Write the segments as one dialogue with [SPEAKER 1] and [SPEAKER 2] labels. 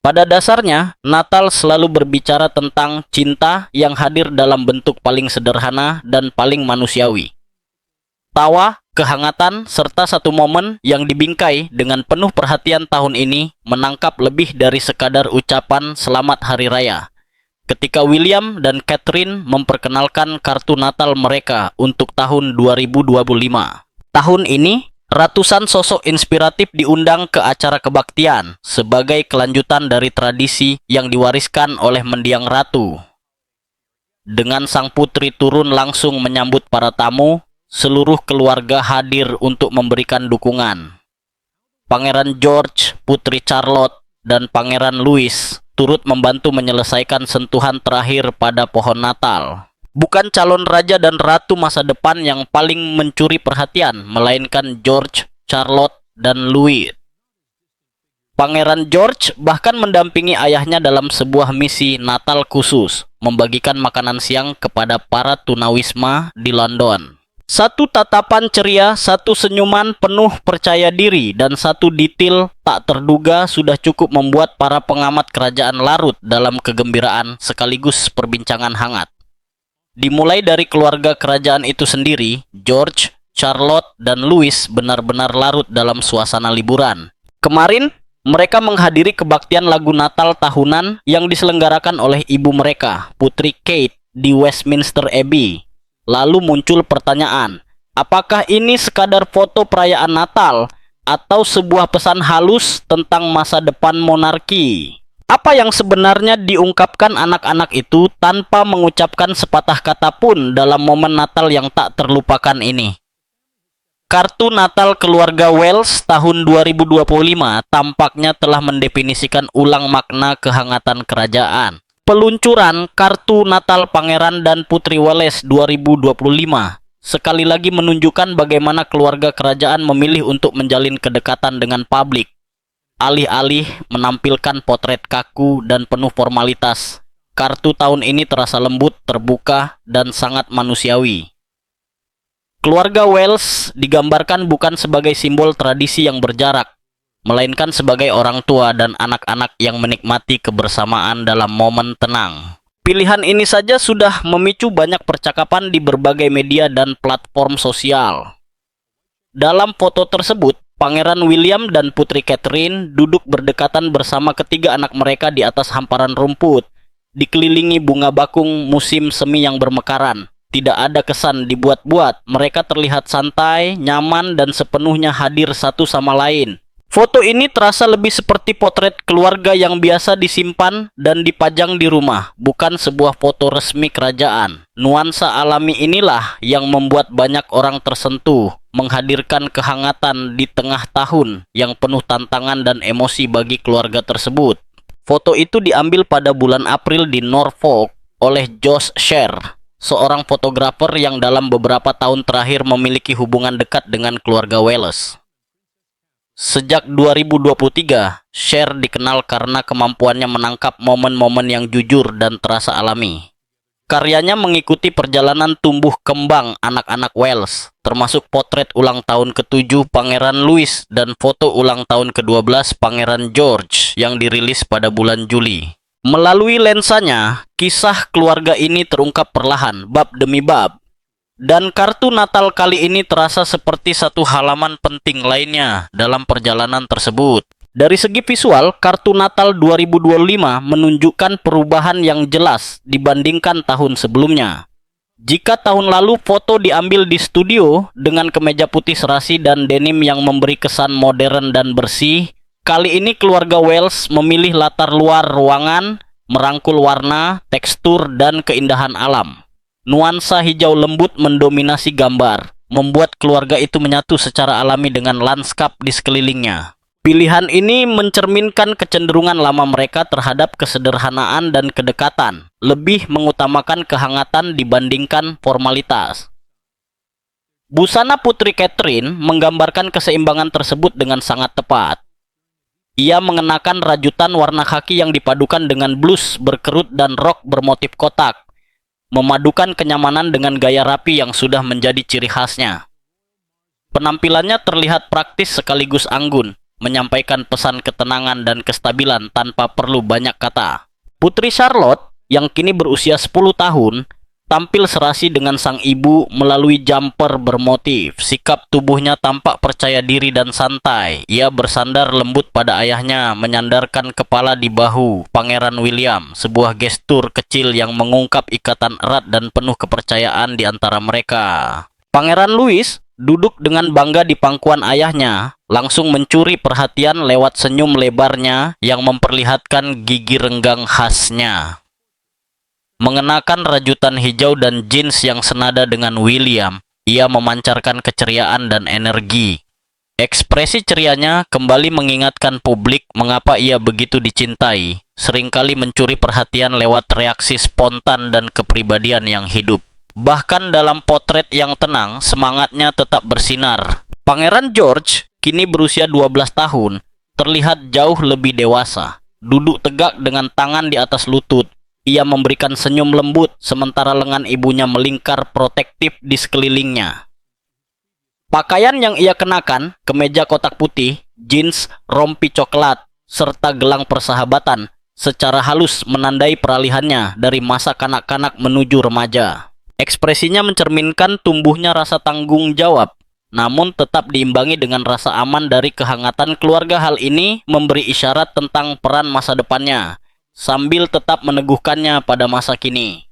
[SPEAKER 1] Pada dasarnya, Natal selalu berbicara tentang cinta yang hadir dalam bentuk paling sederhana dan paling manusiawi. Tawa, kehangatan, serta satu momen yang dibingkai dengan penuh perhatian tahun ini menangkap lebih dari sekadar ucapan selamat hari raya. Ketika William dan Catherine memperkenalkan kartu Natal mereka untuk tahun 2025. Tahun ini, ratusan sosok inspiratif diundang ke acara kebaktian sebagai kelanjutan dari tradisi yang diwariskan oleh mendiang ratu. Dengan sang putri turun langsung menyambut para tamu, seluruh keluarga hadir untuk memberikan dukungan. Pangeran George, Putri Charlotte, dan Pangeran Louis turut membantu menyelesaikan sentuhan terakhir pada pohon Natal. Bukan calon raja dan ratu masa depan yang paling mencuri perhatian, melainkan George, Charlotte, dan Louis. Pangeran George bahkan mendampingi ayahnya dalam sebuah misi Natal khusus, membagikan makanan siang kepada para tunawisma di London. Satu tatapan ceria, satu senyuman penuh percaya diri, dan satu detail tak terduga sudah cukup membuat para pengamat kerajaan larut dalam kegembiraan sekaligus perbincangan hangat. Dimulai dari keluarga kerajaan itu sendiri, George, Charlotte, dan Louis benar-benar larut dalam suasana liburan. Kemarin, mereka menghadiri kebaktian lagu Natal tahunan yang diselenggarakan oleh ibu mereka, Putri Kate, di Westminster Abbey. Lalu muncul pertanyaan, apakah ini sekadar foto perayaan Natal atau sebuah pesan halus tentang masa depan monarki? Apa yang sebenarnya diungkapkan anak-anak itu tanpa mengucapkan sepatah kata pun dalam momen Natal yang tak terlupakan ini? Kartu Natal keluarga Wales tahun 2025 tampaknya telah mendefinisikan ulang makna kehangatan kerajaan. Peluncuran Kartu Natal Pangeran dan Putri Wales 2025 sekali lagi menunjukkan bagaimana keluarga kerajaan memilih untuk menjalin kedekatan dengan publik. Alih-alih menampilkan potret kaku dan penuh formalitas, kartu tahun ini terasa lembut, terbuka, dan sangat manusiawi. Keluarga Wales digambarkan bukan sebagai simbol tradisi yang berjarak, melainkan sebagai orang tua dan anak-anak yang menikmati kebersamaan dalam momen tenang. Pilihan ini saja sudah memicu banyak percakapan di berbagai media dan platform sosial. Dalam foto tersebut, Pangeran William dan Putri Catherine duduk berdekatan bersama ketiga anak mereka di atas hamparan rumput, dikelilingi bunga bakung musim semi yang bermekaran. Tidak ada kesan dibuat-buat, mereka terlihat santai, nyaman, dan sepenuhnya hadir satu sama lain. Foto ini terasa lebih seperti potret keluarga yang biasa disimpan dan dipajang di rumah, bukan sebuah foto resmi kerajaan. Nuansa alami inilah yang membuat banyak orang tersentuh, menghadirkan kehangatan di tengah tahun yang penuh tantangan dan emosi bagi keluarga tersebut. Foto itu diambil pada bulan April di Norfolk oleh Josh Sher, seorang fotografer yang dalam beberapa tahun terakhir memiliki hubungan dekat dengan keluarga Wales. Sejak 2023, Cher dikenal karena kemampuannya menangkap momen-momen yang jujur dan terasa alami. Karyanya mengikuti perjalanan tumbuh kembang anak-anak Wales, termasuk potret ulang tahun ke-7 Pangeran Louis dan foto ulang tahun ke-12 Pangeran George yang dirilis pada bulan Juli. Melalui lensanya, kisah keluarga ini terungkap perlahan, bab demi bab. Dan kartu Natal kali ini terasa seperti satu halaman penting lainnya dalam perjalanan tersebut. Dari segi visual, kartu Natal 2025 menunjukkan perubahan yang jelas dibandingkan tahun sebelumnya. Jika tahun lalu foto diambil di studio dengan kemeja putih serasi dan denim yang memberi kesan modern dan bersih, kali ini keluarga Wales memilih latar luar ruangan, merangkul warna, tekstur, dan keindahan alam. Nuansa hijau lembut mendominasi gambar, membuat keluarga itu menyatu secara alami dengan lanskap di sekelilingnya. Pilihan ini mencerminkan kecenderungan lama mereka terhadap kesederhanaan dan kedekatan, lebih mengutamakan kehangatan dibandingkan formalitas. Busana Putri Catherine menggambarkan keseimbangan tersebut dengan sangat tepat. Ia mengenakan rajutan warna khaki yang dipadukan dengan blus berkerut dan rok bermotif kotak, memadukan kenyamanan dengan gaya rapi yang sudah menjadi ciri khasnya. Penampilannya terlihat praktis sekaligus anggun, menyampaikan pesan ketenangan dan kestabilan tanpa perlu banyak kata. Putri Charlotte, yang kini berusia 10 tahun, tampil serasi dengan sang ibu melalui jumper bermotif. Sikap tubuhnya tampak percaya diri dan santai. Ia bersandar lembut pada ayahnya, menyandarkan kepala di bahu Pangeran William, sebuah gestur kecil yang mengungkap ikatan erat dan penuh kepercayaan di antara mereka. Pangeran Louis duduk dengan bangga di pangkuan ayahnya, langsung mencuri perhatian lewat senyum lebarnya yang memperlihatkan gigi renggang khasnya. Mengenakan rajutan hijau dan jeans yang senada dengan William, ia memancarkan keceriaan dan energi. Ekspresi cerianya kembali mengingatkan publik mengapa ia begitu dicintai, seringkali mencuri perhatian lewat reaksi spontan dan kepribadian yang hidup. Bahkan dalam potret yang tenang, semangatnya tetap bersinar. Pangeran George, kini berusia 12 tahun, terlihat jauh lebih dewasa. Duduk tegak dengan tangan di atas lutut, ia memberikan senyum lembut sementara lengan ibunya melingkar protektif di sekelilingnya. Pakaian yang ia kenakan, kemeja kotak putih, jeans, rompi coklat, serta gelang persahabatan, secara halus menandai peralihannya dari masa kanak-kanak menuju remaja. Ekspresinya mencerminkan tumbuhnya rasa tanggung jawab, namun tetap diimbangi dengan rasa aman dari kehangatan keluarga. Hal ini memberi isyarat tentang peran masa depannya, sambil tetap meneguhkannya pada masa kini.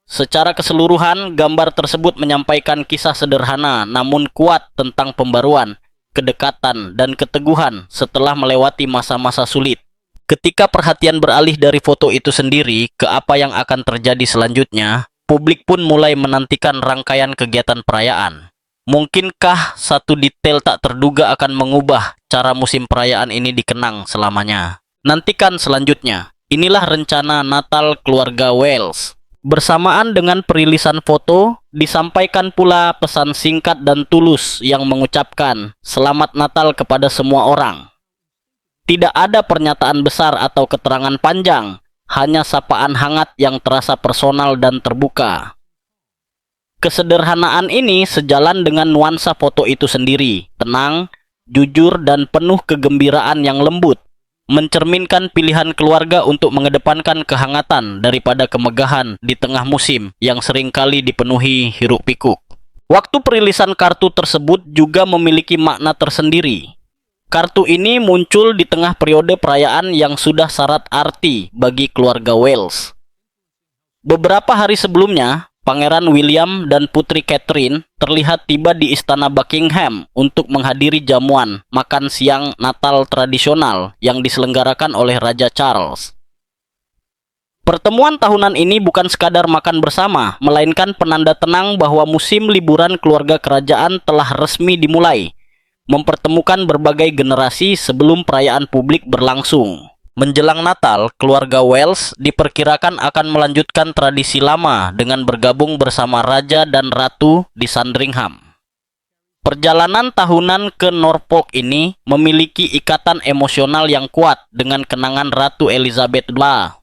[SPEAKER 1] Secara keseluruhan, gambar tersebut menyampaikan kisah sederhana namun kuat tentang pembaruan, kedekatan, dan keteguhan setelah melewati masa-masa sulit. Ketika perhatian beralih dari foto itu sendiri ke apa yang akan terjadi selanjutnya, publik pun mulai menantikan rangkaian kegiatan perayaan. Mungkinkah satu detail tak terduga akan mengubah cara musim perayaan ini dikenang selamanya? Nantikan selanjutnya. Inilah rencana Natal keluarga Wales. Bersamaan dengan perilisan foto, disampaikan pula pesan singkat dan tulus yang mengucapkan Selamat Natal kepada semua orang. Tidak ada pernyataan besar atau keterangan panjang, hanya sapaan hangat yang terasa personal dan terbuka. Kesederhanaan ini sejalan dengan nuansa foto itu sendiri, tenang, jujur, dan penuh kegembiraan yang lembut, mencerminkan pilihan keluarga untuk mengedepankan kehangatan daripada kemegahan di tengah musim yang seringkali dipenuhi hiruk-pikuk. Waktu perilisan kartu tersebut juga memiliki makna tersendiri. Kartu ini muncul di tengah periode perayaan yang sudah syarat arti bagi keluarga Wales. Beberapa hari sebelumnya, Pangeran William dan Putri Catherine terlihat tiba di Istana Buckingham untuk menghadiri jamuan makan siang Natal tradisional yang diselenggarakan oleh Raja Charles. Pertemuan tahunan ini bukan sekadar makan bersama, melainkan penanda tenang bahwa musim liburan keluarga kerajaan telah resmi dimulai, mempertemukan berbagai generasi sebelum perayaan publik berlangsung. Menjelang Natal, keluarga Wales diperkirakan akan melanjutkan tradisi lama dengan bergabung bersama Raja dan Ratu di Sandringham. Perjalanan tahunan ke Norfolk ini memiliki ikatan emosional yang kuat dengan kenangan Ratu Elizabeth II,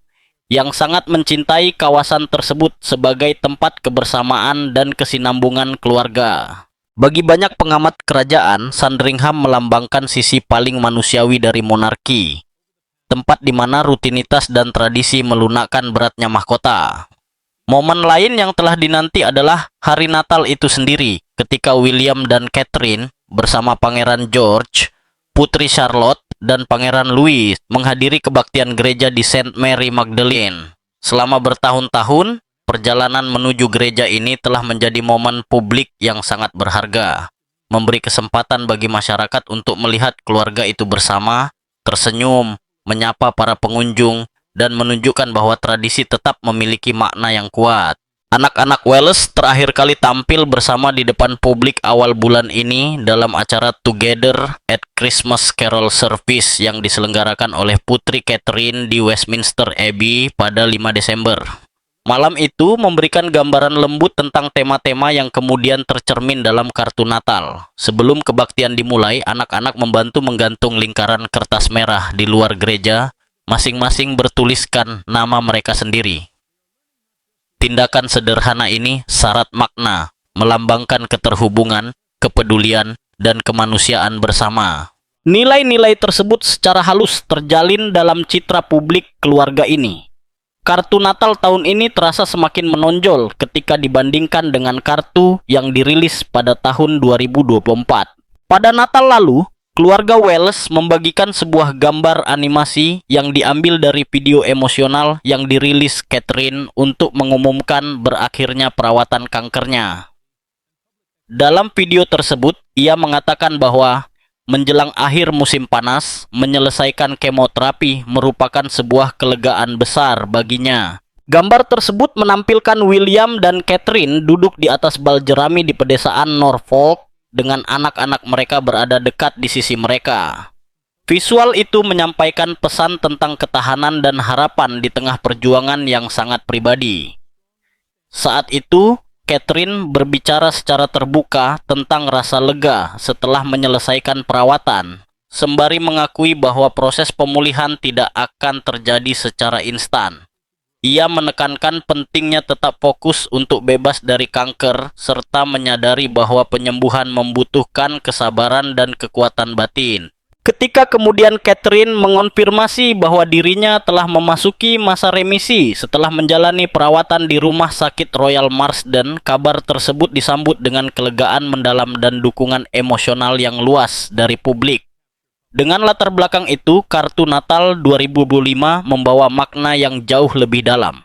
[SPEAKER 1] yang sangat mencintai kawasan tersebut sebagai tempat kebersamaan dan kesinambungan keluarga. Bagi banyak pengamat kerajaan, Sandringham melambangkan sisi paling manusiawi dari monarki, tempat di mana rutinitas dan tradisi melunakkan beratnya mahkota. Momen lain yang telah dinanti adalah hari Natal itu sendiri, ketika William dan Catherine bersama Pangeran George, Putri Charlotte, dan Pangeran Louis menghadiri kebaktian gereja di St. Mary Magdalene. Selama bertahun-tahun, perjalanan menuju gereja ini telah menjadi momen publik yang sangat berharga, memberi kesempatan bagi masyarakat untuk melihat keluarga itu bersama, tersenyum, menyapa para pengunjung, dan menunjukkan bahwa tradisi tetap memiliki makna yang kuat. Anak-anak Wales terakhir kali tampil bersama di depan publik awal bulan ini dalam acara Together at Christmas Carol Service yang diselenggarakan oleh Putri Catherine di Westminster Abbey pada 5 Desember. Malam itu memberikan gambaran lembut tentang tema-tema yang kemudian tercermin dalam kartu Natal. Sebelum kebaktian dimulai, anak-anak membantu menggantung lingkaran kertas merah di luar gereja, masing-masing bertuliskan nama mereka sendiri. Tindakan sederhana ini syarat makna, melambangkan keterhubungan, kepedulian, dan kemanusiaan bersama. Nilai-nilai tersebut secara halus terjalin dalam citra publik keluarga ini. Kartu Natal tahun ini terasa semakin menonjol ketika dibandingkan dengan kartu yang dirilis pada tahun 2024. Pada Natal lalu, keluarga Welles membagikan sebuah gambar animasi yang diambil dari video emosional yang dirilis Catherine untuk mengumumkan berakhirnya perawatan kankernya. Dalam video tersebut, ia mengatakan bahwa menjelang akhir musim panas, menyelesaikan kemoterapi merupakan sebuah kelegaan besar baginya. Gambar tersebut menampilkan William dan Catherine duduk di atas bal jerami di pedesaan Norfolk dengan anak-anak mereka berada dekat di sisi mereka. Visual itu menyampaikan pesan tentang ketahanan dan harapan di tengah perjuangan yang sangat pribadi. Saat itu, Catherine berbicara secara terbuka tentang rasa lega setelah menyelesaikan perawatan, sembari mengakui bahwa proses pemulihan tidak akan terjadi secara instan. Ia menekankan pentingnya tetap fokus untuk bebas dari kanker, serta menyadari bahwa penyembuhan membutuhkan kesabaran dan kekuatan batin. Ketika kemudian Catherine mengonfirmasi bahwa dirinya telah memasuki masa remisi setelah menjalani perawatan di Rumah Sakit Royal Marsden, kabar tersebut disambut dengan kelegaan mendalam dan dukungan emosional yang luas dari publik. Dengan latar belakang itu, kartu Natal 2025 membawa makna yang jauh lebih dalam.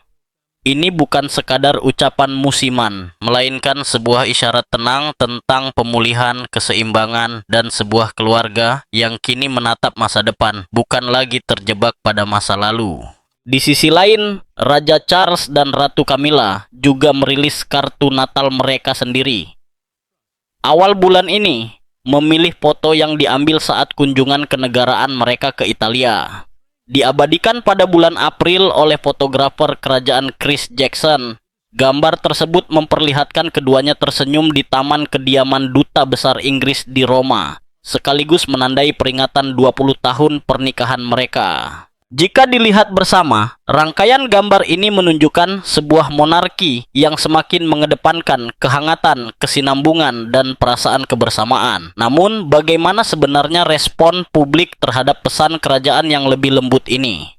[SPEAKER 1] Ini bukan sekadar ucapan musiman, melainkan sebuah isyarat tenang tentang pemulihan, keseimbangan, dan sebuah keluarga yang kini menatap masa depan, bukan lagi terjebak pada masa lalu. Di sisi lain, Raja Charles dan Ratu Camilla juga merilis kartu Natal mereka sendiri. Awal bulan ini, memilih foto yang diambil saat kunjungan kenegaraan mereka ke Italia. Diabadikan pada bulan April oleh fotografer kerajaan Chris Jackson. Gambar tersebut memperlihatkan keduanya tersenyum di taman kediaman Duta Besar Inggris di Roma, sekaligus menandai peringatan 20 tahun pernikahan mereka. Jika dilihat bersama, rangkaian gambar ini menunjukkan sebuah monarki yang semakin mengedepankan kehangatan, kesinambungan, dan perasaan kebersamaan. Namun, bagaimana sebenarnya respon publik terhadap pesan kerajaan yang lebih lembut ini?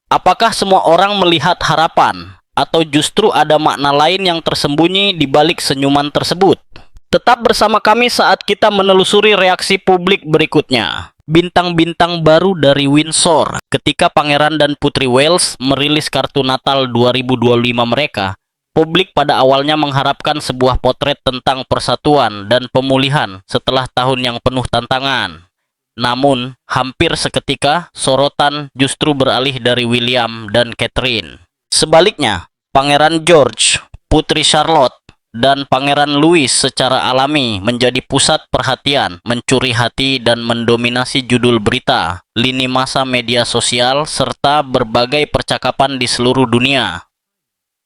[SPEAKER 1] Apakah semua orang melihat harapan, atau justru ada makna lain yang tersembunyi di balik senyuman tersebut? Tetap bersama kami saat kita menelusuri reaksi publik berikutnya. Bintang-bintang baru dari Windsor. Ketika Pangeran dan Putri Wales merilis kartu Natal 2025 mereka, publik pada awalnya mengharapkan sebuah potret tentang persatuan dan pemulihan setelah tahun yang penuh tantangan. Namun, hampir seketika, sorotan justru beralih dari William dan Catherine. Sebaliknya, Pangeran George, Putri Charlotte, dan Pangeran Louis secara alami menjadi pusat perhatian, mencuri hati dan mendominasi judul berita, lini masa media sosial, serta berbagai percakapan di seluruh dunia.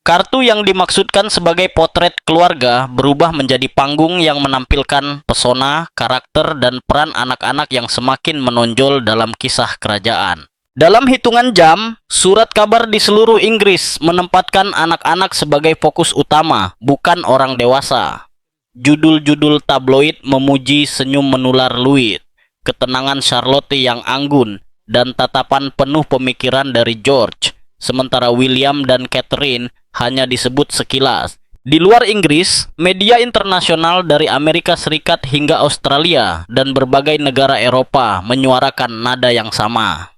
[SPEAKER 1] Kartu yang dimaksudkan sebagai potret keluarga berubah menjadi panggung yang menampilkan pesona, karakter, dan peran anak-anak yang semakin menonjol dalam kisah kerajaan. Dalam hitungan jam, surat kabar di seluruh Inggris menempatkan anak-anak sebagai fokus utama, bukan orang dewasa. Judul-judul tabloid memuji senyum menular Louis, ketenangan Charlotte yang anggun, dan tatapan penuh pemikiran dari George, sementara William dan Catherine hanya disebut sekilas. Di luar Inggris, media internasional dari Amerika Serikat hingga Australia dan berbagai negara Eropa menyuarakan nada yang sama.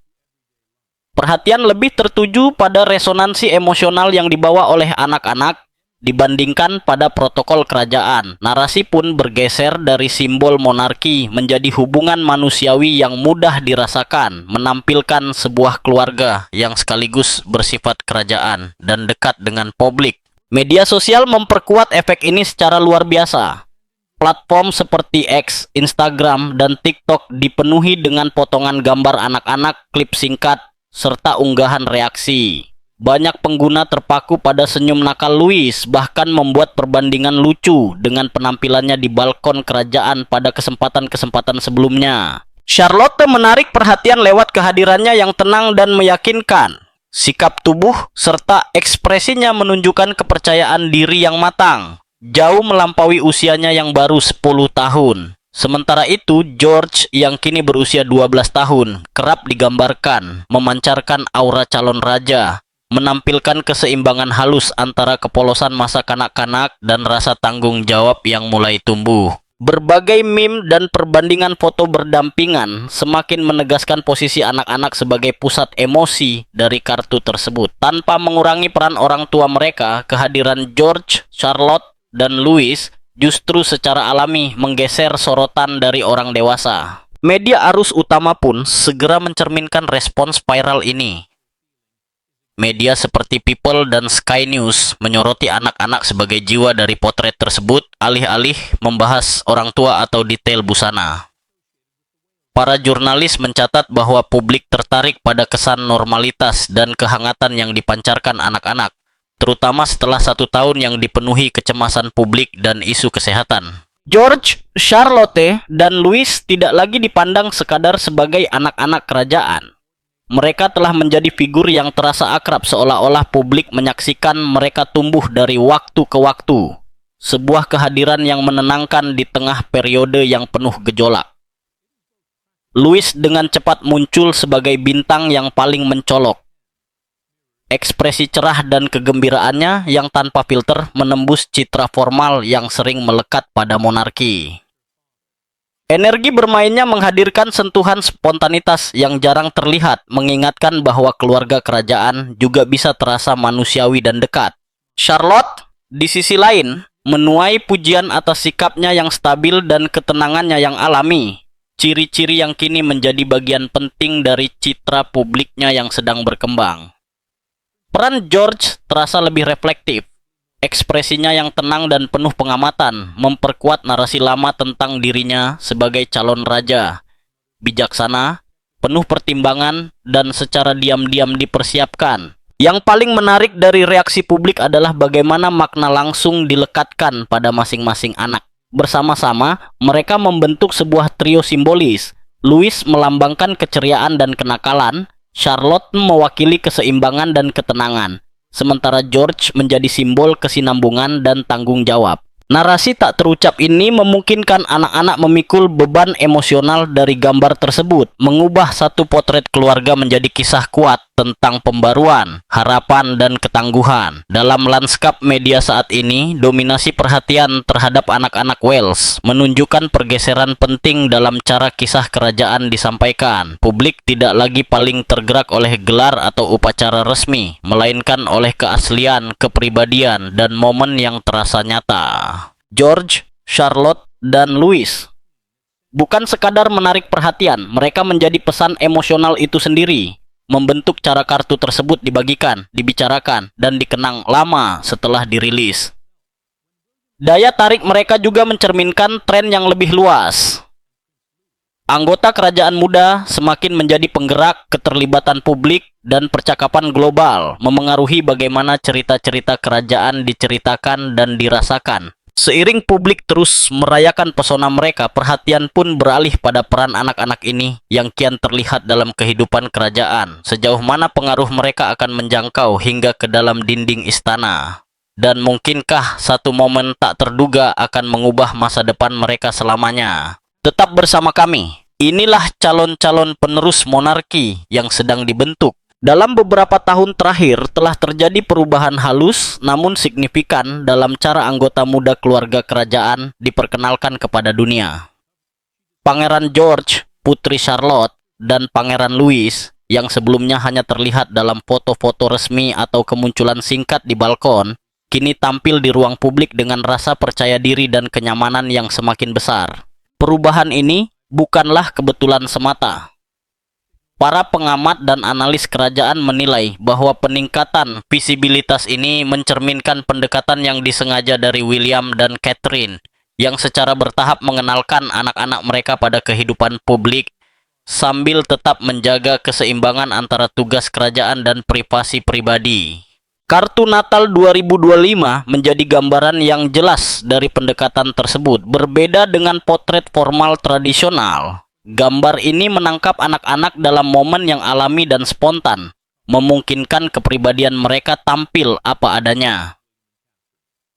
[SPEAKER 1] Perhatian lebih tertuju pada resonansi emosional yang dibawa oleh anak-anak dibandingkan pada protokol kerajaan. Narasi pun bergeser dari simbol monarki menjadi hubungan manusiawi yang mudah dirasakan, menampilkan sebuah keluarga yang sekaligus bersifat kerajaan dan dekat dengan publik. Media sosial memperkuat efek ini secara luar biasa. Platform seperti X, Instagram, dan TikTok dipenuhi dengan potongan gambar anak-anak, klip singkat, serta unggahan reaksi. Banyak pengguna terpaku pada senyum nakal Louis, bahkan membuat perbandingan lucu dengan penampilannya di balkon kerajaan pada kesempatan-kesempatan sebelumnya. Charlotte menarik perhatian lewat kehadirannya yang tenang dan meyakinkan. Sikap tubuh serta ekspresinya menunjukkan kepercayaan diri yang matang, jauh melampaui usianya yang baru 10 tahun. Sementara itu, George yang kini berusia 12 tahun kerap digambarkan memancarkan aura calon raja, menampilkan keseimbangan halus antara kepolosan masa kanak-kanak dan rasa tanggung jawab yang mulai tumbuh. Berbagai meme dan perbandingan foto berdampingan semakin menegaskan posisi anak-anak sebagai pusat emosi dari kartu tersebut. Tanpa mengurangi peran orang tua mereka, kehadiran George, Charlotte, dan Louis justru secara alami menggeser sorotan dari orang dewasa. Media arus utama pun segera mencerminkan respons viral ini. Media seperti People dan Sky News menyoroti anak-anak sebagai jiwa dari potret tersebut, alih-alih membahas orang tua atau detail busana. Para jurnalis mencatat bahwa publik tertarik pada kesan normalitas dan kehangatan yang dipancarkan anak-anak, terutama setelah 1 tahun yang dipenuhi kecemasan publik dan isu kesehatan. George, Charlotte, dan Louis tidak lagi dipandang sekadar sebagai anak-anak kerajaan. Mereka telah menjadi figur yang terasa akrab, seolah-olah publik menyaksikan mereka tumbuh dari waktu ke waktu. Sebuah kehadiran yang menenangkan di tengah periode yang penuh gejolak. Louis dengan cepat muncul sebagai bintang yang paling mencolok. Ekspresi cerah dan kegembiraannya yang tanpa filter menembus citra formal yang sering melekat pada monarki. Energi bermainnya menghadirkan sentuhan spontanitas yang jarang terlihat, mengingatkan bahwa keluarga kerajaan juga bisa terasa manusiawi dan dekat. Charlotte, di sisi lain, menuai pujian atas sikapnya yang stabil dan ketenangannya yang alami, ciri-ciri yang kini menjadi bagian penting dari citra publiknya yang sedang berkembang. Peran George terasa lebih reflektif. Ekspresinya yang tenang dan penuh pengamatan memperkuat narasi lama tentang dirinya sebagai calon raja. Bijaksana, penuh pertimbangan, dan secara diam-diam dipersiapkan. Yang paling menarik dari reaksi publik adalah bagaimana makna langsung dilekatkan pada masing-masing anak. Bersama-sama, mereka membentuk sebuah trio simbolis. Louis melambangkan keceriaan dan kenakalan, Charlotte mewakili keseimbangan dan ketenangan, sementara George menjadi simbol kesinambungan dan tanggung jawab. Narasi tak terucap ini memungkinkan anak-anak memikul beban emosional dari gambar tersebut, mengubah satu potret keluarga menjadi kisah kuat tentang pembaruan, harapan, dan ketangguhan. Dalam lanskap media saat ini, dominasi perhatian terhadap anak-anak Wales menunjukkan pergeseran penting dalam cara kisah kerajaan disampaikan. Publik tidak lagi paling tergerak oleh gelar atau upacara resmi, melainkan oleh keaslian, kepribadian, dan momen yang terasa nyata. George, Charlotte, dan Louis bukan sekadar menarik perhatian, mereka menjadi pesan emosional itu sendiri, membentuk cara kartu tersebut dibagikan, dibicarakan, dan dikenang lama setelah dirilis. Daya tarik mereka juga mencerminkan tren yang lebih luas. Anggota kerajaan muda semakin menjadi penggerak keterlibatan publik dan percakapan global, memengaruhi bagaimana cerita-cerita kerajaan diceritakan dan dirasakan. Seiring publik terus merayakan pesona mereka, perhatian pun beralih pada peran anak-anak ini yang kian terlihat dalam kehidupan kerajaan. Sejauh mana pengaruh mereka akan menjangkau hingga ke dalam dinding istana? Dan mungkinkah satu momen tak terduga akan mengubah masa depan mereka selamanya? Tetap bersama kami. Inilah calon-calon penerus monarki yang sedang dibentuk. Dalam beberapa tahun terakhir telah terjadi perubahan halus namun signifikan dalam cara anggota muda keluarga kerajaan diperkenalkan kepada dunia. Pangeran George, Putri Charlotte, dan Pangeran Louis yang sebelumnya hanya terlihat dalam foto-foto resmi atau kemunculan singkat di balkon, kini tampil di ruang publik dengan rasa percaya diri dan kenyamanan yang semakin besar. Perubahan ini bukanlah kebetulan semata. Para pengamat dan analis kerajaan menilai bahwa peningkatan visibilitas ini mencerminkan pendekatan yang disengaja dari William dan Catherine yang secara bertahap mengenalkan anak-anak mereka pada kehidupan publik sambil tetap menjaga keseimbangan antara tugas kerajaan dan privasi pribadi. Kartu Natal 2025 menjadi gambaran yang jelas dari pendekatan tersebut. Berbeda dengan potret formal tradisional, gambar ini menangkap anak-anak dalam momen yang alami dan spontan, memungkinkan kepribadian mereka tampil apa adanya.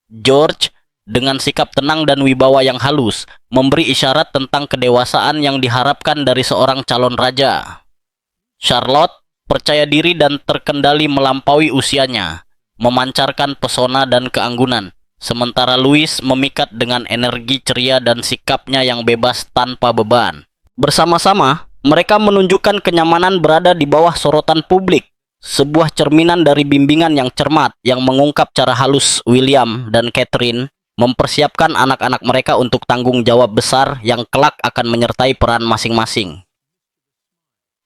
[SPEAKER 1] George, dengan sikap tenang dan wibawa yang halus, memberi isyarat tentang kedewasaan yang diharapkan dari seorang calon raja. Charlotte percaya diri dan terkendali melampaui usianya, memancarkan pesona dan keanggunan, sementara Louis memikat dengan energi ceria dan sikapnya yang bebas tanpa beban. Bersama-sama, mereka menunjukkan kenyamanan berada di bawah sorotan publik, sebuah cerminan dari bimbingan yang cermat yang mengungkap cara halus William dan Catherine mempersiapkan anak-anak mereka untuk tanggung jawab besar yang kelak akan menyertai peran masing-masing.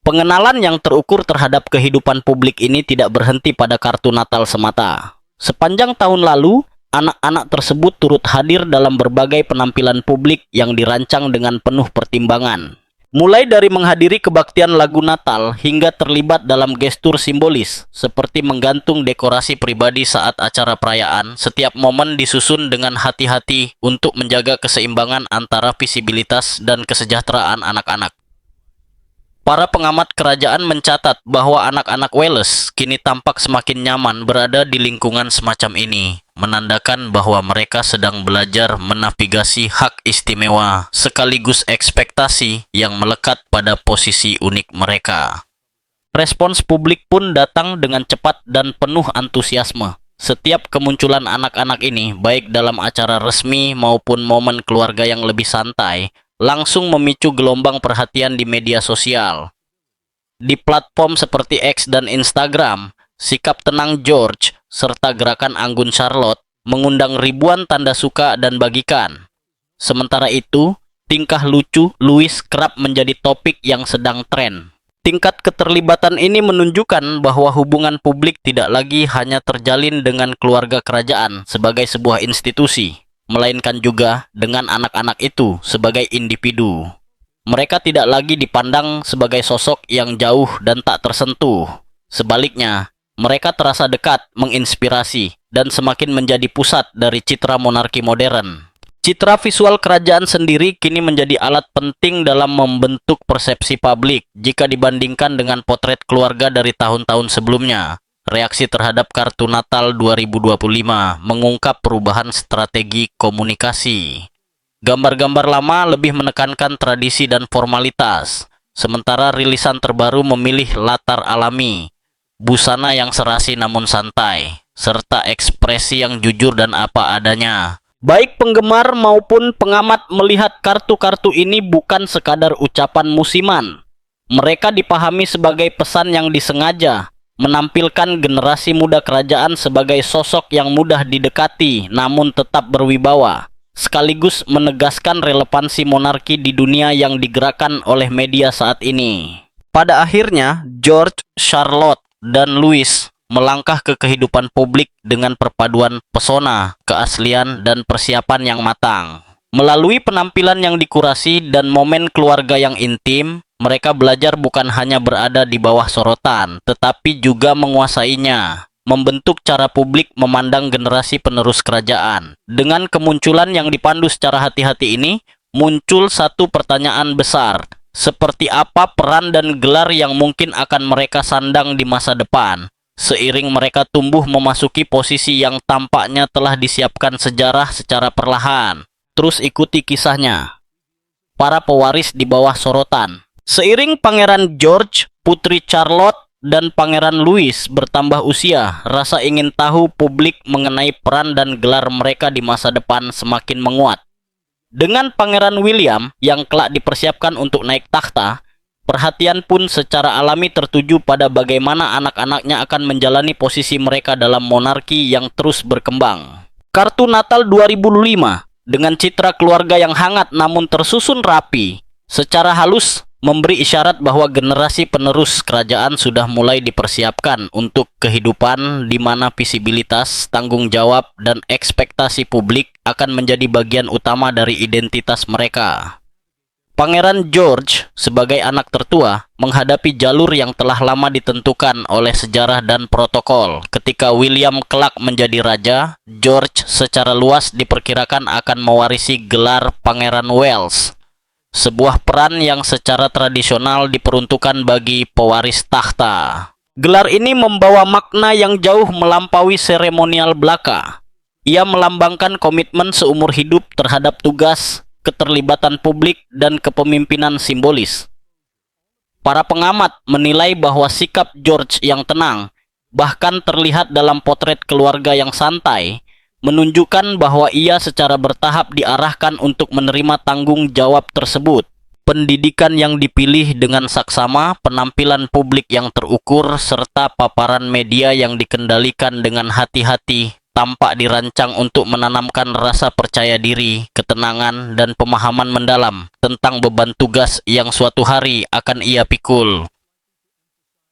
[SPEAKER 1] Pengenalan yang terukur terhadap kehidupan publik ini tidak berhenti pada kartu Natal semata. Sepanjang tahun lalu, anak-anak tersebut turut hadir dalam berbagai penampilan publik yang dirancang dengan penuh pertimbangan. Mulai dari menghadiri kebaktian lagu Natal hingga terlibat dalam gestur simbolis seperti menggantung dekorasi pribadi saat acara perayaan, setiap momen disusun dengan hati-hati untuk menjaga keseimbangan antara visibilitas dan kesejahteraan anak-anak. Para pengamat kerajaan mencatat bahwa anak-anak Wales kini tampak semakin nyaman berada di lingkungan semacam ini, menandakan bahwa mereka sedang belajar menavigasi hak istimewa sekaligus ekspektasi yang melekat pada posisi unik mereka. Respons publik pun datang dengan cepat dan penuh antusiasme. Setiap kemunculan anak-anak ini, baik dalam acara resmi maupun momen keluarga yang lebih santai, langsung memicu gelombang perhatian di media sosial. Di platform seperti X dan Instagram, sikap tenang George serta gerakan anggun Charlotte mengundang ribuan tanda suka dan bagikan. Sementara itu, tingkah lucu Louis kerap menjadi topik yang sedang tren. Tingkat keterlibatan ini menunjukkan bahwa hubungan publik tidak lagi hanya terjalin dengan keluarga kerajaan sebagai sebuah institusi, melainkan juga dengan anak-anak itu sebagai individu. Mereka tidak lagi dipandang sebagai sosok yang jauh dan tak tersentuh. Sebaliknya, mereka terasa dekat, menginspirasi, dan semakin menjadi pusat dari citra monarki modern. Citra visual kerajaan sendiri kini menjadi alat penting dalam membentuk persepsi publik jika dibandingkan dengan potret keluarga dari tahun-tahun sebelumnya. Reaksi terhadap kartu Natal 2025 mengungkap perubahan strategi komunikasi. Gambar-gambar lama lebih menekankan tradisi dan formalitas, sementara rilisan terbaru memilih latar alami, busana yang serasi namun santai, serta ekspresi yang jujur dan apa adanya. Baik penggemar maupun pengamat melihat kartu-kartu ini bukan sekadar ucapan musiman. Mereka dipahami sebagai pesan yang disengaja, menampilkan generasi muda kerajaan sebagai sosok yang mudah didekati namun tetap berwibawa, sekaligus menegaskan relevansi monarki di dunia yang digerakkan oleh media saat ini. Pada akhirnya, George, Charlotte, dan Louis melangkah ke kehidupan publik dengan perpaduan pesona, keaslian, dan persiapan yang matang. Melalui penampilan yang dikurasi dan momen keluarga yang intim, mereka belajar bukan hanya berada di bawah sorotan, tetapi juga menguasainya, membentuk cara publik memandang generasi penerus kerajaan. Dengan kemunculan yang dipandu secara hati-hati ini, muncul satu pertanyaan besar. Seperti apa peran dan gelar yang mungkin akan mereka sandang di masa depan, seiring mereka tumbuh memasuki posisi yang tampaknya telah disiapkan sejarah secara perlahan. Terus ikuti kisahnya. Para pewaris di bawah sorotan. Seiring Pangeran George, Putri Charlotte, dan Pangeran Louis bertambah usia, rasa ingin tahu publik mengenai peran dan gelar mereka di masa depan semakin menguat. Dengan Pangeran William yang kelak dipersiapkan untuk naik takhta, perhatian pun secara alami tertuju pada bagaimana anak-anaknya akan menjalani posisi mereka dalam monarki yang terus berkembang. Kartu Natal 2005 dengan citra keluarga yang hangat namun tersusun rapi, secara halus memberi isyarat bahwa generasi penerus kerajaan sudah mulai dipersiapkan untuk kehidupan di mana visibilitas, tanggung jawab, dan ekspektasi publik akan menjadi bagian utama dari identitas mereka. Pangeran George sebagai anak tertua menghadapi jalur yang telah lama ditentukan oleh sejarah dan protokol. Ketika William kelak menjadi raja, George secara luas diperkirakan akan mewarisi gelar Pangeran Wales, sebuah peran yang secara tradisional diperuntukkan bagi pewaris takhta. Gelar ini membawa makna yang jauh melampaui seremonial belaka. Ia melambangkan komitmen seumur hidup terhadap tugas, keterlibatan publik, dan kepemimpinan simbolis. Para pengamat menilai bahwa sikap George yang tenang, bahkan terlihat dalam potret keluarga yang santai, menunjukkan bahwa ia secara bertahap diarahkan untuk menerima tanggung jawab tersebut. Pendidikan yang dipilih dengan saksama, penampilan publik yang terukur, serta paparan media yang dikendalikan dengan hati-hati tampak dirancang untuk menanamkan rasa percaya diri, ketenangan, dan pemahaman mendalam tentang beban tugas yang suatu hari akan ia pikul.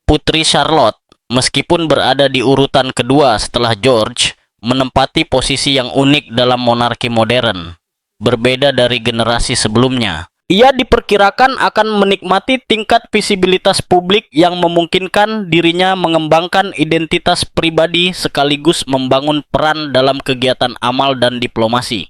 [SPEAKER 1] Putri Charlotte, meskipun berada di urutan kedua setelah George, menempati posisi yang unik dalam monarki modern, berbeda dari generasi sebelumnya. Ia diperkirakan akan menikmati tingkat visibilitas publik yang memungkinkan dirinya mengembangkan identitas pribadi sekaligus membangun peran dalam kegiatan amal dan diplomasi.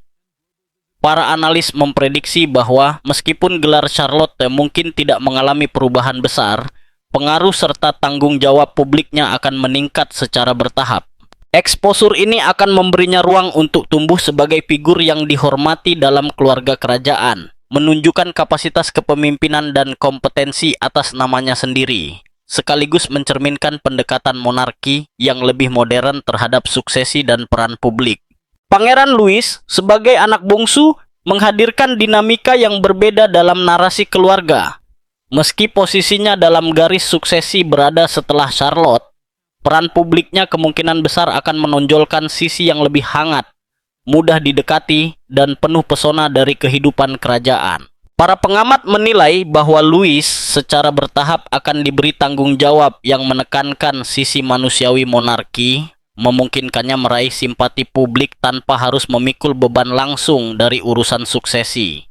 [SPEAKER 1] Para analis memprediksi bahwa meskipun gelar Charlotte mungkin tidak mengalami perubahan besar, pengaruh serta tanggung jawab publiknya akan meningkat secara bertahap. Eksposur ini akan memberinya ruang untuk tumbuh sebagai figur yang dihormati dalam keluarga kerajaan, menunjukkan kapasitas kepemimpinan dan kompetensi atas namanya sendiri, sekaligus mencerminkan pendekatan monarki yang lebih modern terhadap suksesi dan peran publik. Pangeran Louis, sebagai anak bungsu, menghadirkan dinamika yang berbeda dalam narasi keluarga. Meski posisinya dalam garis suksesi berada setelah Charlotte, peran publiknya kemungkinan besar akan menonjolkan sisi yang lebih hangat, mudah didekati, dan penuh pesona dari kehidupan kerajaan. Para pengamat menilai bahwa Louis secara bertahap akan diberi tanggung jawab yang menekankan sisi manusiawi monarki, memungkinkannya meraih simpati publik tanpa harus memikul beban langsung dari urusan suksesi.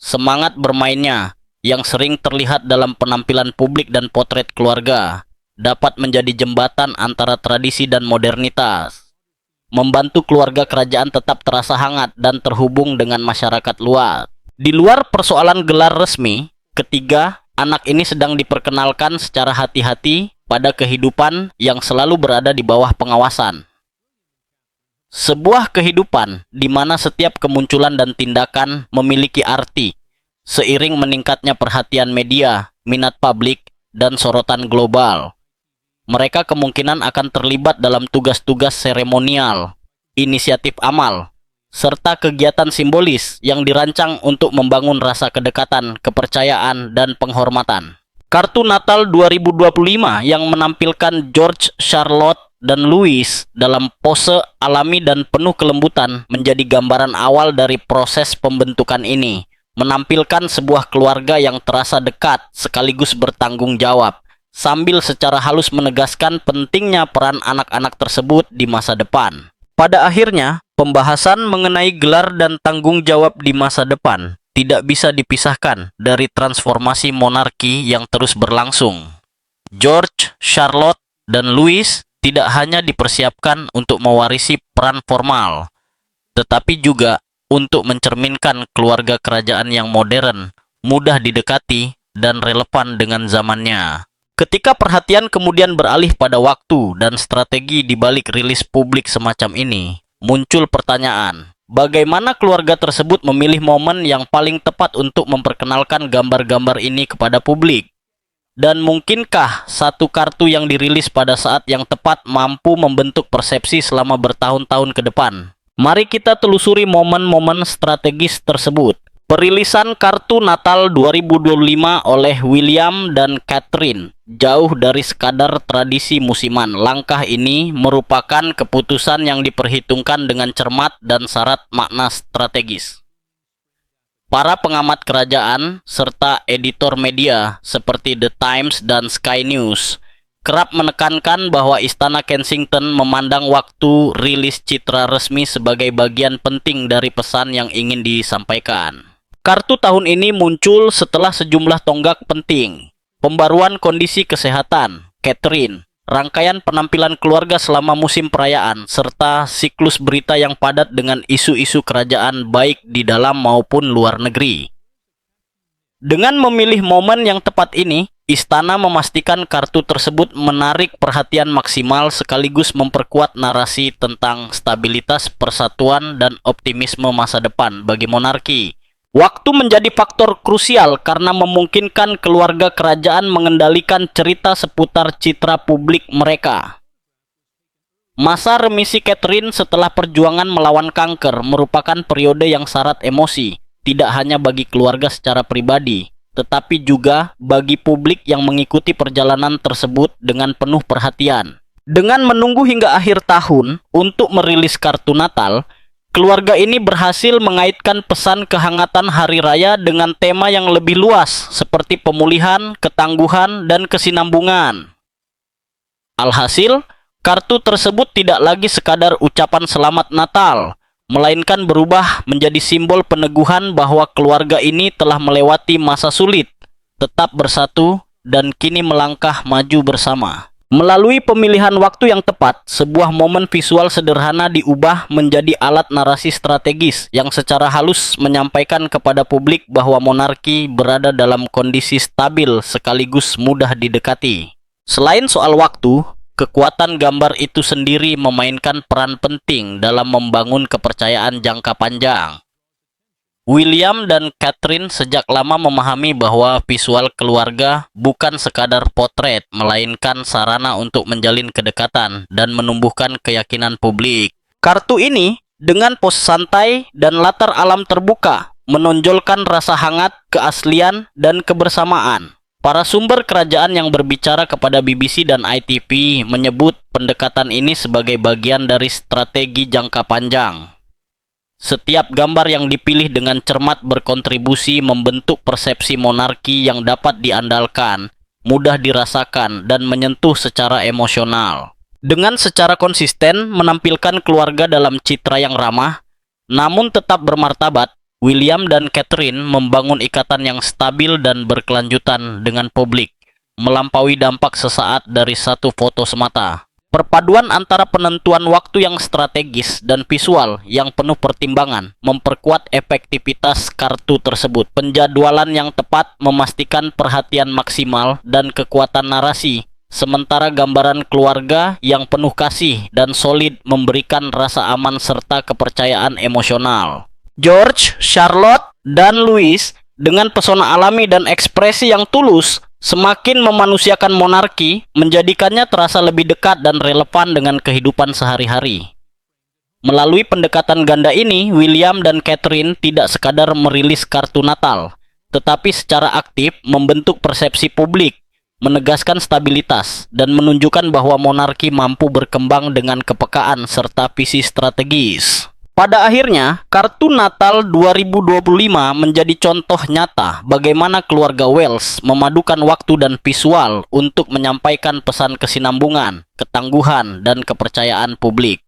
[SPEAKER 1] Semangat bermainnya, yang sering terlihat dalam penampilan publik dan potret keluarga, dapat menjadi jembatan antara tradisi dan modernitas, membantu keluarga kerajaan tetap terasa hangat dan terhubung dengan masyarakat luas. Di luar persoalan gelar resmi, ketiga, anak ini sedang diperkenalkan secara hati-hati pada kehidupan yang selalu berada di bawah pengawasan. Sebuah kehidupan di mana setiap kemunculan dan tindakan memiliki arti, seiring meningkatnya perhatian media, minat publik, dan sorotan global. Mereka kemungkinan akan terlibat dalam tugas-tugas seremonial, inisiatif amal, serta kegiatan simbolis yang dirancang untuk membangun rasa kedekatan, kepercayaan, dan penghormatan. Kartu Natal 2025 yang menampilkan George, Charlotte, dan Louis dalam pose alami dan penuh kelembutan menjadi gambaran awal dari proses pembentukan ini, menampilkan sebuah keluarga yang terasa dekat sekaligus bertanggung jawab, sambil secara halus menegaskan pentingnya peran anak-anak tersebut di masa depan. Pada akhirnya, pembahasan mengenai gelar dan tanggung jawab di masa depan tidak bisa dipisahkan dari transformasi monarki yang terus berlangsung. George, Charlotte, dan Louis tidak hanya dipersiapkan untuk mewarisi peran formal, tetapi juga untuk mencerminkan keluarga kerajaan yang modern, mudah didekati, dan relevan dengan zamannya. Ketika perhatian kemudian beralih pada waktu dan strategi di balik rilis publik semacam ini, muncul pertanyaan, bagaimana keluarga tersebut memilih momen yang paling tepat untuk memperkenalkan gambar-gambar ini kepada publik? Dan mungkinkah satu kartu yang dirilis pada saat yang tepat mampu membentuk persepsi selama bertahun-tahun ke depan? Mari kita telusuri momen-momen strategis tersebut. Perilisan kartu Natal 2025 oleh William dan Catherine jauh dari sekadar tradisi musiman. Langkah ini merupakan keputusan yang diperhitungkan dengan cermat dan syarat makna strategis. Para pengamat kerajaan serta editor media seperti The Times dan Sky News kerap menekankan bahwa Istana Kensington memandang waktu rilis citra resmi sebagai bagian penting dari pesan yang ingin disampaikan. Kartu tahun ini muncul setelah sejumlah tonggak penting: pembaruan kondisi kesehatan Catherine, rangkaian penampilan keluarga selama musim perayaan, serta siklus berita yang padat dengan isu-isu kerajaan baik di dalam maupun luar negeri. Dengan memilih momen yang tepat ini, Istana memastikan kartu tersebut menarik perhatian maksimal sekaligus memperkuat narasi tentang stabilitas persatuan dan optimisme masa depan bagi monarki. Waktu menjadi faktor krusial karena memungkinkan keluarga kerajaan mengendalikan cerita seputar citra publik mereka. Masa remisi Catherine setelah perjuangan melawan kanker merupakan periode yang syarat emosi, tidak hanya bagi keluarga secara pribadi, tetapi juga bagi publik yang mengikuti perjalanan tersebut dengan penuh perhatian. Dengan menunggu hingga akhir tahun untuk merilis kartu Natal, keluarga ini berhasil mengaitkan pesan kehangatan hari raya dengan tema yang lebih luas seperti pemulihan, ketangguhan, dan kesinambungan. Alhasil, kartu tersebut tidak lagi sekadar ucapan selamat Natal, melainkan berubah menjadi simbol peneguhan bahwa keluarga ini telah melewati masa sulit, tetap bersatu, dan kini melangkah maju bersama. Melalui pemilihan waktu yang tepat, sebuah momen visual sederhana diubah menjadi alat narasi strategis yang secara halus menyampaikan kepada publik bahwa monarki berada dalam kondisi stabil sekaligus mudah didekati. Selain soal waktu, kekuatan gambar itu sendiri memainkan peran penting dalam membangun kepercayaan jangka panjang. William dan Catherine sejak lama memahami bahwa visual keluarga bukan sekadar potret, melainkan sarana untuk menjalin kedekatan dan menumbuhkan keyakinan publik. Kartu ini, dengan pose santai dan latar alam terbuka, menonjolkan rasa hangat, keaslian, dan kebersamaan. Para sumber kerajaan yang berbicara kepada BBC dan ITV menyebut pendekatan ini sebagai bagian dari strategi jangka panjang. Setiap gambar yang dipilih dengan cermat berkontribusi membentuk persepsi monarki yang dapat diandalkan, mudah dirasakan, dan menyentuh secara emosional. Dengan secara konsisten menampilkan keluarga dalam citra yang ramah, namun tetap bermartabat, William dan Catherine membangun ikatan yang stabil dan berkelanjutan dengan publik, melampaui dampak sesaat dari satu foto semata. Perpaduan antara penentuan waktu yang strategis dan visual yang penuh pertimbangan memperkuat efektivitas kartu tersebut. Penjadwalan yang tepat memastikan perhatian maksimal dan kekuatan narasi, sementara gambaran keluarga yang penuh kasih dan solid memberikan rasa aman serta kepercayaan emosional. George, Charlotte, dan Louis dengan pesona alami dan ekspresi yang tulus semakin memanusiakan monarki, menjadikannya terasa lebih dekat dan relevan dengan kehidupan sehari-hari. Melalui pendekatan ganda ini, William dan Catherine tidak sekadar merilis kartu Natal, tetapi secara aktif membentuk persepsi publik, menegaskan stabilitas, dan menunjukkan bahwa monarki mampu berkembang dengan kepekaan serta visi strategis. Pada akhirnya, kartu Natal 2025 menjadi contoh nyata bagaimana keluarga Wales memadukan waktu dan visual untuk menyampaikan pesan kesinambungan, ketangguhan, dan kepercayaan publik.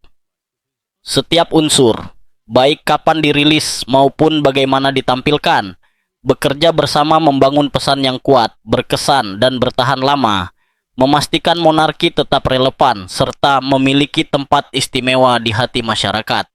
[SPEAKER 1] Setiap unsur, baik kapan dirilis maupun bagaimana ditampilkan, bekerja bersama membangun pesan yang kuat, berkesan, dan bertahan lama, memastikan monarki tetap relevan serta memiliki tempat istimewa di hati masyarakat.